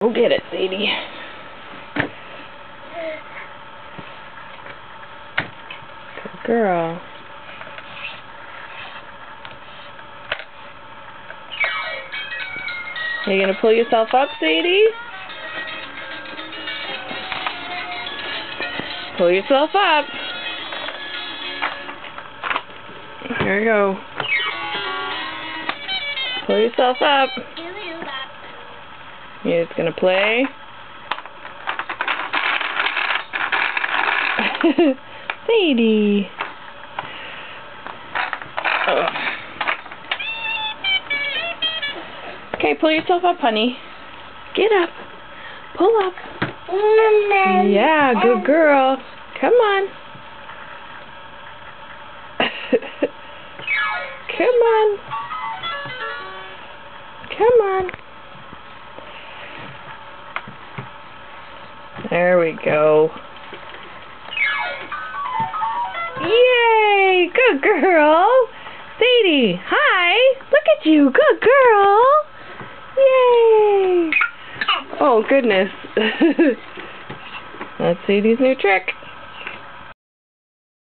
Go get it, Sadie. Good girl. Are you gonna pull yourself up, Sadie? Pull yourself up. There you go. Pull yourself up. You're just gonna play. Sadie. Oh. Okay, pull yourself up, honey. Get up. Pull up. Yeah, good girl. Come on. Come on. Come on. There we go. Yay! Good girl. Sadie, hi. Look at you. Good girl. Yay! Oh, goodness. That's Sadie's new trick.